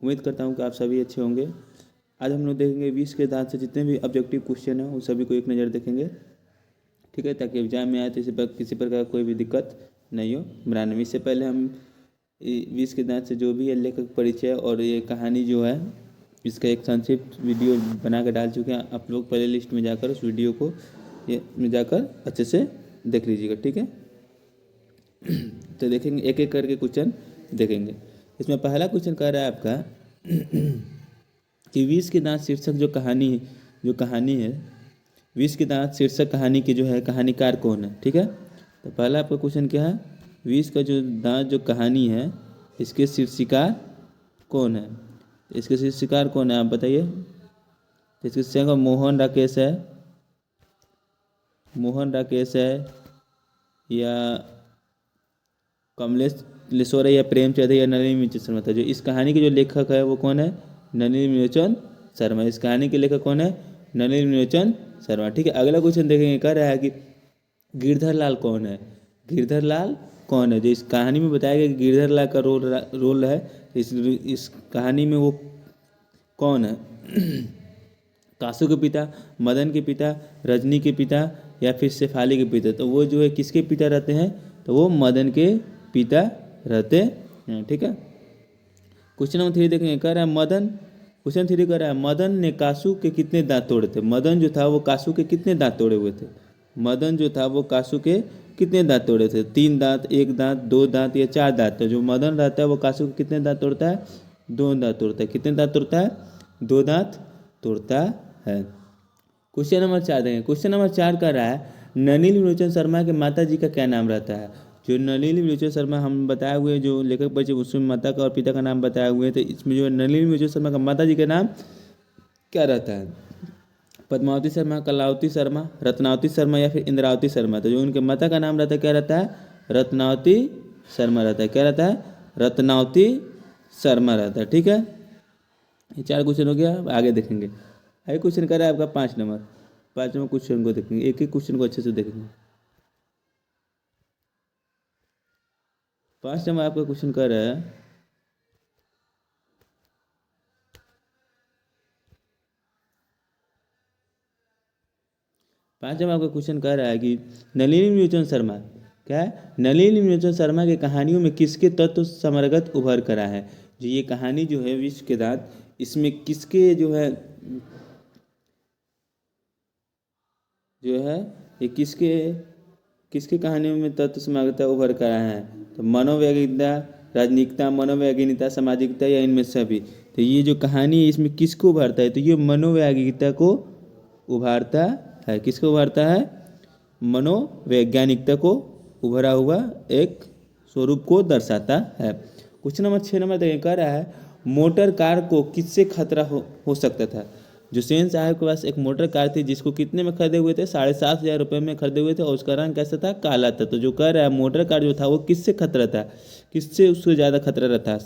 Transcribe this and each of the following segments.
उम्मीद करता हूँ कि आप सभी अच्छे होंगे। आज हम लोग देखेंगे 20 के दांत से जितने भी ऑब्जेक्टिव क्वेश्चन हैं उन सभी को एक नज़र देखेंगे, ठीक है, ताकि एग्जाम में आए तो किसी प्रकार कोई भी दिक्कत नहीं हो बनाने में। इससे पहले हम 20 के दांत से जो भी है लेखक परिचय और ये कहानी जो है इसका एक संक्षिप्त वीडियो बना कर डाल चुके हैं। आप लोग प्ले लिस्ट में जाकर उस वीडियो को में जाकर अच्छे से देख लीजिएगा, ठीक है। तो देखेंगे एक एक करके क्वेश्चन देखेंगे। इसमें पहला क्वेश्चन कह रहा है आपका कि 20 के दांत शीर्षक जो कहानी है 20 के दांत शीर्षक कहानी की जो है कहानीकार कौन है, ठीक है। तो पहला आपका क्वेश्चन क्या है, 20 का जो दांत जो कहानी है इसके शीर्षिकार कौन है, इसके शीर्षिकार कौन है आप बताइए। इसके शीर्षक मोहन राकेश है या कमलेश लिसोर है या प्रेमचंद है या नलिनी मिर्चन शर्मा था। जो इस कहानी के जो लेखक है वो कौन है, नलिनी मिर्चन शर्मा। इस कहानी के लेखक कौन है, नलिनी मिर्चन शर्मा, ठीक है। अगला क्वेश्चन देखेंगे, कह रहा है कि गिरधर लाल कौन है, गिरधर लाल कौन है। जो इस कहानी में बताया गया कि गिरधर लाल का रोल है, इस कहानी में वो कौन है, कासू के पिता, मदन के पिता, रजनी के पिता या फिर शेफाली के पिता। तो वो जो है किसके पिता रहते हैं, तो वो मदन के पिता रहते हैं, ठीक है। क्वेश्चन नंबर 3 देखेंगे, कह रहा है क्वेश्चन 3 कह रहा है मदन ने कासू के कितने दांत तोड़े थे। मदन जो था वो कासू के कितने दांत तोड़े हुए थे, मदन जो था वो कासू के कितने दांत तोड़े थे, 3 दांत, 1 दांत, 2 दांत या 4 दांत। तो जो मदन रहता है वो कासू के कितने दांत तोड़ता है, 2 दांत तोड़ता है। कितने दांत तोड़ता है, 2 दांत तोड़ता है। क्वेश्चन नंबर 4 देखेंगे। क्वेश्चन नंबर 4 का रहा है नलिनी विलोचन शर्मा के माता जी का क्या नाम रहता है। जो नलिनी विलोचन शर्मा हम बताए हुए जो लेखक परिचय उसमें माता का और पिता का नाम बताए हुए थे। इसमें जो नलिनी विलोचन शर्मा का माता जी का नाम क्या रहता है, पद्मावती शर्मा, कलावती शर्मा, रत्नावती शर्मा या फिर इंद्रावती शर्मा। तो जो उनके माता का नाम रहता है क्या रहता है, रत्नावती शर्मा रहता है। क्या रहता है, रत्नावती शर्मा रहता है, ठीक है। ये 4 क्वेश्चन हो गया। आगे देखेंगे, आगे क्वेश्चन कर रहा है आपका 5 नंबर क्वेश्चन को देखेंगे, एक एक क्वेश्चन को अच्छे से देखेंगे। 5 नंबर आपका क्वेश्चन कर रहा है आपका क्वेश्चन कह रहा है कि नलिनी विलोचन शर्मा क्या है, नलिनी विलोचन शर्मा की कहानियों में किसके तत्व समरगत उभर कर आए हैं। जो ये कहानी जो है 20 के दांत, इसमें किसके जो है ये किसके कहानियों में तत्व समग्रता उभर कर आए हैं। तो मनोवैज्ञानिकता, राजनीतिकता, मनोवैज्ञानिकता, सामाजिकता या इनमें सभी। तो ये जो कहानी है इसमें किसको उभारता है, तो ये मनोवैज्ञानिकता को उभारता है। किसको उभारता है, मनोवैज्ञानिकता को उभरा हुआ एक स्वरूप को दर्शाता है। क्वेश्चन नंबर 6 नंबर देखिए, कह रहा है मोटर कार को किससे खतरा हो सकता था। जो सेन साहब के पास एक मोटर कार थी जिसको कितने में खरीदे हुए थे, 7,500 रुपये में खरीदे हुए थे और उसका रंग कैसा था, काला था। तो जो कह रहा है मोटर कार जो था वो किससे खतरा था, किससे उससे ज़्यादा खतरा रहता,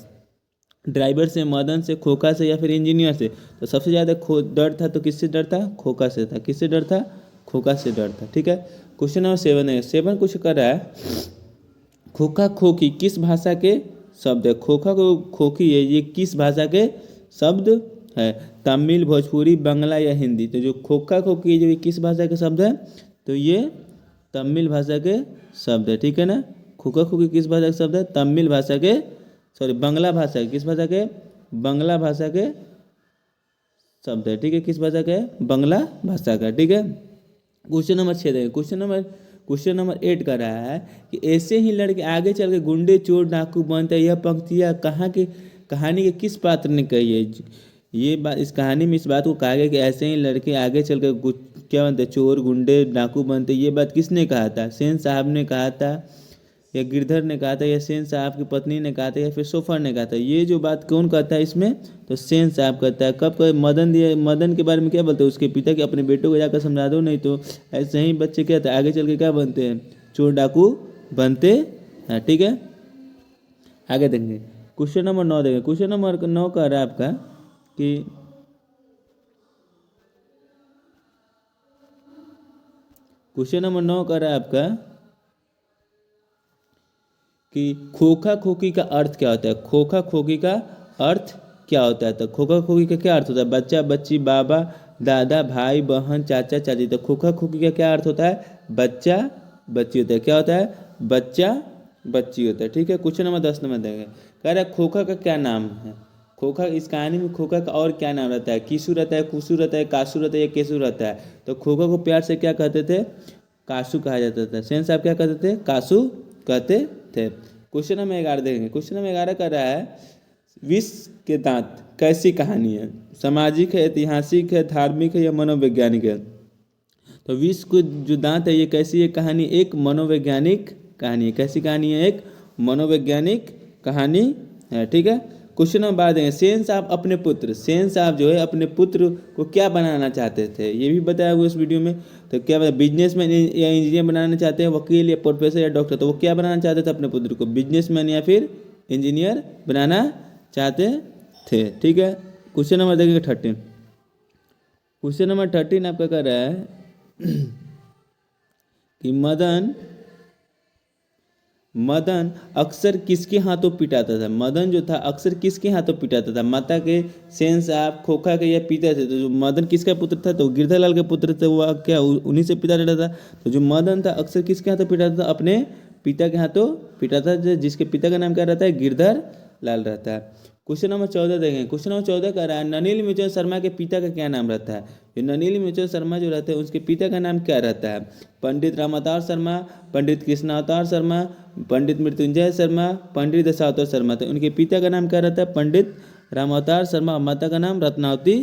ड्राइवर से, मदन से, खोखा से या फिर इंजीनियर से। तो सबसे ज़्यादा डर था तो किससे डर था, खोखा से था। किससे डर था, खोखा से डर था, ठीक है। क्वेश्चन नंबर 7 है, 7 कुछ कर रहा है खोखा खोखी किस भाषा के शब्द है। खोखा को खोखी है ये किस भाषा के शब्द है, तमिल, भोजपुरी, बांग्ला या हिंदी। तो जो खोखा खोखी जो ये किस भाषा के शब्द है, तो ये तमिल भाषा के शब्द है, ठीक है ना। खोखा खोखी किस भाषा के शब्द है, तमिल भाषा के, सॉरी बांग्ला भाषा के, किस भाषा के, बांग्ला भाषा के शब्द है, ठीक है। किस भाषा का है, बांग्ला भाषा का, ठीक है। क्वेश्चन नंबर 6 देखिए। क्वेश्चन नंबर 8 का रहा है कि ऐसे ही लड़के आगे चल के गुंडे, चोर, डाकू बनते हैं। यह पंक्तियाँ कहानी के किस पात्र ने कही है। ये बात इस कहानी में इस बात को कहा गया कि ऐसे ही लड़के आगे चल के क्या बनते, चोर, गुंडे, डाकू बनते। ये बात किसने कहा था, सेन साहब ने कहा था या गिरधर ने कहा था या सेन साहब की पत्नी ने कहा था या फिर सोफर ने कहा था। ये जो बात कौन कहता है इसमें, तो सेन साहब कहता है। कब मदन के बारे में क्या बोलते हैं, उसके पिता के अपने बेटों को जाकर समझा दो, नहीं तो ऐसे ही बच्चे क्या था आगे चल के क्या बनते हैं, चोर डाकू बनते हैं, ठीक है। आगे देखेंगे क्वेश्चन नंबर 9 देखेंगे। क्वेश्चन नंबर 9 कह रहा है आपका कि क्वेश्चन नंबर 9 कह रहा है आपका कि खोखा खोखी का अर्थ क्या होता है। खोखा खोखी का अर्थ क्या होता है? तो खोखा खोखी का क्या अर्थ होता है? बच्चा बच्ची, बाबा दादा, भाई बहन, चाचा चाची। तो खोखा खोखी का क्या अर्थ होता है? बच्चा बच्ची होता है। क्या होता है? बच्चा बच्ची होता है। ठीक है, क्वेश्चन नंबर 10 नंबर देंगे। कह रहा है खोखा का क्या नाम है? खोखा, इस कहानी में खोखा का और क्या नाम रहता है? किसू रहता है, कुसू रहता है, कासू रहता है या केसू रहता है? तो खोखा को प्यार से क्या कहते थे? कासू कहा जाता था। सेन साहब क्या कहते थे? कासू कहते थे। क्वेश्चन नंबर 11 देखेंगे। क्वेश्चन नंबर 11 कर रहा है विष के दांत कैसी कहानी है? सामाजिक है, ऐतिहासिक है, धार्मिक है या मनोवैज्ञानिक है? तो विष को जो दांत है ये कैसी है कहानी? एक मनोवैज्ञानिक कहानी है। कैसी कहानी है? एक मनोवैज्ञानिक कहानी है। ठीक है, क्वेश्चन नंबर 12 देंगे। सेन साहब अपने पुत्र, सेन साहब जो है अपने पुत्र को क्या बनाना चाहते थे? ये भी बताया हुआ इस वीडियो में। तो क्या बताया? बिजनेसमैन या इंजीनियर बनाना चाहते हैं, वकील या प्रोफेसर या डॉक्टर। तो वो क्या बनाना चाहते थे अपने पुत्र को? बिजनेसमैन या फिर इंजीनियर बनाना चाहते थे। ठीक है, क्वेश्चन नंबर देखेंगे 13। क्वेश्चन नंबर 13 आपका कह रहा है कि मदन अक्सर किसके हाथों पिटाता था? मदन जो था अक्सर किसके हाथों पिटाता था? माता के, सेन साहब, खोखा के या पिता थे? तो जो मदन किसका पुत्र था? तो गिरधरलाल के पुत्र थे। वह क्या उन्हीं से पिता रहता था? तो जो मदन था अक्सर किसके हाथों पिटाता था? अपने पिता के हाथों पिटाता था, जिसके पिता का नाम क्या रहता है? गिरधर लाल रहता है। क्वेश्चन नंबर 14 देखेंगे। क्वेश्चन नंबर 14 कह रहा है ननिल मिचल शर्मा के पिता का क्या नाम रहता है? जो ननिल मिचल शर्मा जो रहते हैं उसके पिता का नाम क्या रहता है? पंडित रामावतार शर्मा, पंडित कृष्णावतार शर्मा, पंडित मृत्युंजय शर्मा, पंडित दशावतार शर्मा। तो उनके पिता का नाम क्या रहता है? पंडित रामावतार शर्मा। और माता का नाम रत्नावती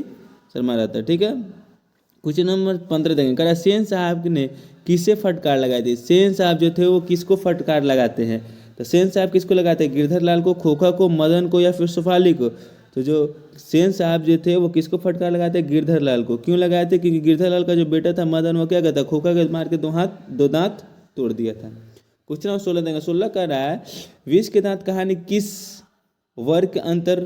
शर्मा रहता है। ठीक है, क्वेश्चन नंबर 15 देखेंगे। कह रहा है सेन साहब ने किसे फटकार लगाई थी? सेन साहब जो थे वो किसको फटकार लगाते हैं? तो सेन साहब किसको लगाते हैं? गिरधर लाल को, खोखा को, मदन को या फिर सुफाली को? तो जो सेन साहब जो थे वो किसको फटकार लगाते हैं? गिरधर लाल को। क्यों लगाए थे? क्योंकि गिरधर लाल का जो बेटा था मदन वो क्या कहता है? खोखा के मार के दो दांत तोड़ दिया था। क्वेश्चन नंबर 16 देंगे। 16 कह रहा है विष के दांत कहानी किस वर्ग के अंतर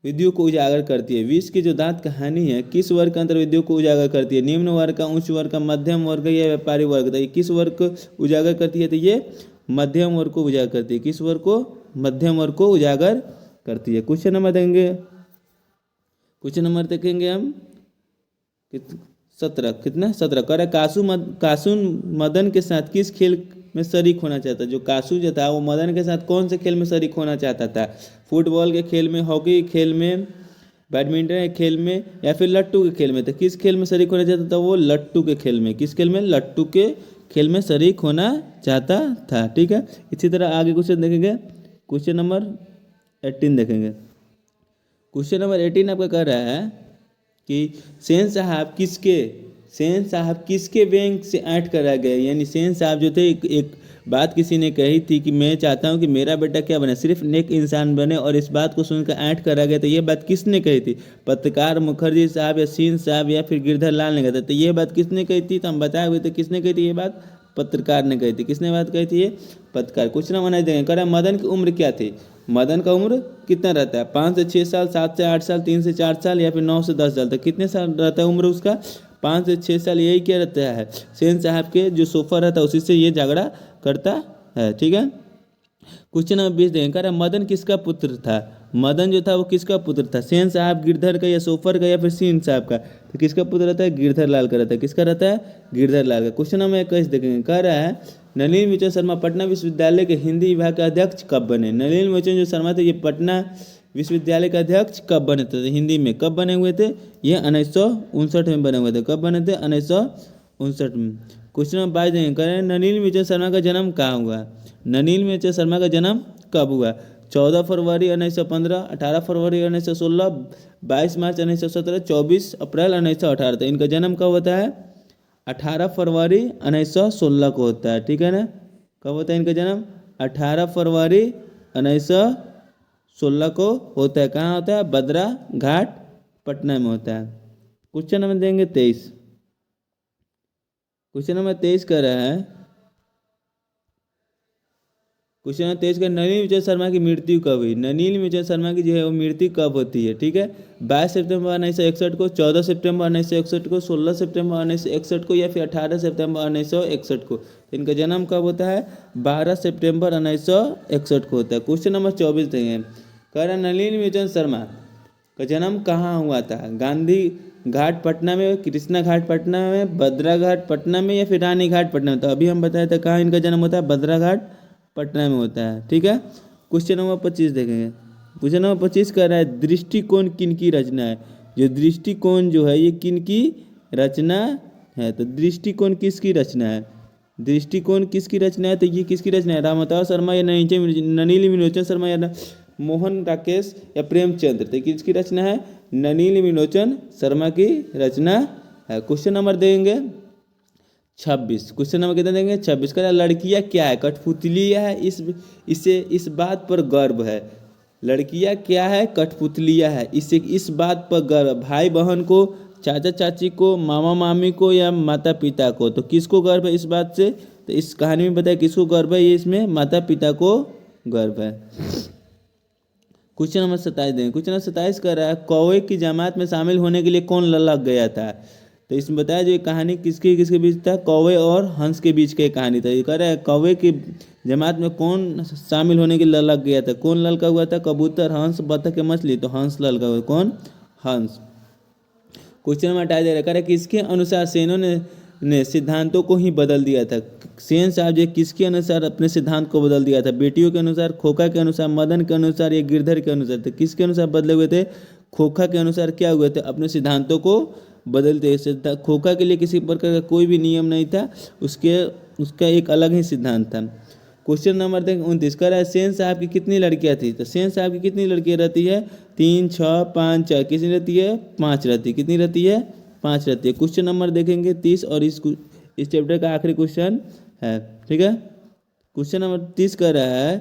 विधियों को उजागर करती है? विष की जो दांत कहानी है किस वर्ग के अंतर विधियों को उजागर करती है? निम्न वर्ग का, उच्च वर्ग का, मध्यम वर्ग या व्यापारी वर्ग? तो ये किस वर्ग को उजागर करती है? तो ये मध्यम वर्ग को उजागर करती है। किस वर्ग को? मध्यम वर्ग को उजागर करती है। क्वेश्चन नंबर देंगे, क्वेश्चन नंबर देखेंगे हम 17। कितना? 17 कह रहा है कासू मदन के साथ किस खेल में शरीक होना चाहता? जो कासू जो था वो मदन के साथ कौन से खेल में शरीक होना चाहता था? फुटबॉल के खेल में, हॉकी के खेल में, बैडमिंटन के खेल में या फिर लट्टू के खेल में? तो किस खेल में शरीक होना चाहता था? वो लट्टू के खेल में। किस खेल में? लट्टू के खेल में शरीक होना चाहता था। ठीक है, इसी तरह आगे क्वेश्चन देखेंगे। क्वेश्चन नंबर 18 देखेंगे। क्वेश्चन नंबर 18 आपका कह रहा है कि सेन साहब किसके बैंक से ऐंठ कर रह गए? यानी सेन साहब जो थे एक बात किसी ने कही थी कि मैं चाहता हूं कि मेरा बेटा क्या बने? सिर्फ नेक इंसान बने, और इस बात को सुनकर ऐंठ कर रह गए। तो ये बात किसने कही थी? पत्रकार मुखर्जी साहब या सीन साहब या फिर गिरधर लाल ने कहा था? तो ये बात किसने कही थी? तो हम बताए हुए थे किसने कही थी ये बात? पत्रकार ने कही थी। किसने बात कही थी? ये पत्रकार। क्वेश्चन नंबर 9 देंगे। कह रहा है मदन की उम्र क्या थी? मदन का उम्र कितना रहता है? 5 से 6 साल, 7 से 8 साल, 3 से 4 साल या फिर 9 से 10 साल? तो कितने साल रहता है उम्र उसका? 5 से 6 साल। यही क्या रहता है? सेन साहब के जो सोफा रहता है उसी से ये झगड़ा करता है। ठीक है, क्वेश्चन नंबर 20 देंगे। कह रहा है मदन किसका पुत्र था? मदन जो था वो किसका पुत्र था? सेन साहब, गिरधर का या सोफर का या फिर सीन साहब का? तो किसका पुत्र रहता है? गिरधर लाल का रहता है। किसका रहता है? गिरधर लाल का। क्वेश्चन नंबर 21 देखेंगे। कह रहा है नलिन मोचन शर्मा पटना विश्वविद्यालय के हिंदी विभाग के अध्यक्ष कब बने? नलिन मोचन जो शर्मा थे ये पटना विश्वविद्यालय के अध्यक्ष कब बने थे? हिंदी में कब बने हुए थे? ये 1959 में बने हुए थे। कब बने थे? 1959 में। क्वेश्चन नंबर 22 देंगे। कह रहे हैं नलिन मोचन शर्मा का जन्म कहाँ हुआ? नलिन मोचन शर्मा का जन्म कब हुआ? 14 फरवरी 1915, 18 फरवरी 1916, 22 मार्च 1917, 24 अप्रैल 1918। तो इनका जन्म कब होता है? 18 फरवरी 1916 को होता है। ठीक है ना? कब होता है इनका जन्म? 18 फरवरी 1916 को होता है। कहाँ होता है? बद्रा घाट, पटना में होता है। क्वेश्चन नंबर देंगे 23। क्वेश्चन नंबर 23 कर रहा है, क्वेश्चन नंबर 23 का नलिन मोचन शर्मा की मृत्यु कब हुई? नलिन मोचन शर्मा की जो है वो मृत्यु कब होती है? ठीक है, 22 सितंबर 1961 को, 14 सितंबर 1961 को, 16 सितंबर 1961 को या फिर 18 सितंबर 1961 को? इनका जन्म कब होता है? 12 सितंबर 1961 को होता है। क्वेश्चन नंबर 24 देंगे। कह रहा नलिन मोचन शर्मा का जन्म कहाँ हुआ था? गांधी घाट पटना में, कृष्णा घाट पटना में, भद्रा घाट पटना में, या फिर रानी घाट पटना में? तो अभी हम बताए थे कहाँ इनका जन्म होता है, भद्रा घाट पटना में होता है। ठीक है, क्वेश्चन नंबर 25 देखेंगे। क्वेश्चन नंबर 25 कह रहा है दृष्टिकोण किन की रचना है? जो दृष्टिकोण जो है ये किन की रचना है? तो दृष्टिकोण किसकी रचना है? दृष्टिकोण किसकी रचना है? तो ये किसकी रचना है? रामवतार शर्मा या ननिल विमोचन शर्मा या मोहन राकेश या प्रेमचंद्र? तो किसकी रचना है? ननिल विमोचन शर्मा की रचना है। क्वेश्चन नंबर देंगे 26। क्वेश्चन नंबर कितना देंगे? 26 का लड़कियां क्या है? कठपुतलियां है। इसे इस बात पर गर्व है। लड़कियां क्या है? कठपुतलियां है। इसे इस बात पर गर्व, भाई बहन को, चाचा चाची को, मामा मामी को, या माता पिता को? तो किसको गर्व है इस बात से? तो इस कहानी में बताया किसको गर्व है? ये इसमें माता पिता को गर्व है। क्वेश्चन नंबर 27 देंगे। क्वेश्चन नंबर 27 कर रहा है कौवे की जमात में शामिल होने के लिए कौन ललक गया था? तो इसमें बताया जो ये कहानी किसके किसके बीच था? कौवे और हंस के बीच की कहानी था। ये कह रहा है कौवे की जमात में कौन शामिल होने के लिए ललक गया था? कौन ललका हुआ था? कबूतर, हंस, बतख या मछली? तो हंस ललका हुआ। कौन? हंस। क्वेश्चन नंबर 28 दे रहा है किसके अनुसार सेनों ने सिद्धांतों को ही बदल दिया था? सेन साहब जी किसके अनुसार अपने सिद्धांत को बदल दिया था? बेटियों के अनुसार, खोखा के अनुसार, मदन के अनुसार या गिरधर के अनुसार? तो किसके अनुसार बदले हुए थे? खोखा के अनुसार क्या हुए थे? अपने सिद्धांतों को बदलते। खोखा के लिए किसी प्रकार का कोई भी नियम नहीं था, उसका एक अलग ही सिद्धांत था। क्वेश्चन नंबर 29 कह रहा है सेन साहब की कितनी लड़कियां थी? तो सेन साहब की कितनी लड़कियां रहती है? 3, 6, 5, 4। कितनी रहती है? 5 रहती है। कितनी रहती है? 5 रहती है। क्वेश्चन नंबर देखेंगे 30 और इस चैप्टर का आखिरी क्वेश्चन है। ठीक है, क्वेश्चन नंबर 30 कह रहा है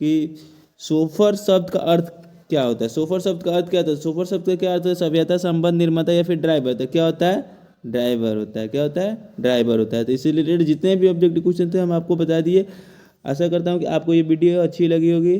कि सोफर शब्द का अर्थ क्या होता है? सोफर शब्द का अर्थ क्या होता है? सोफर शब्द का क्या अर्थ है? सभ्यता, संबंध, निर्माता या फिर ड्राइवर? तो क्या होता है? ड्राइवर होता है। क्या होता है? ड्राइवर होता है। तो इससे रिलेटेड जितने भी ऑब्जेक्टिव क्वेश्चन थे हम आपको बता दिए। आशा करता हूँ कि आपको ये वीडियो अच्छी लगी होगी।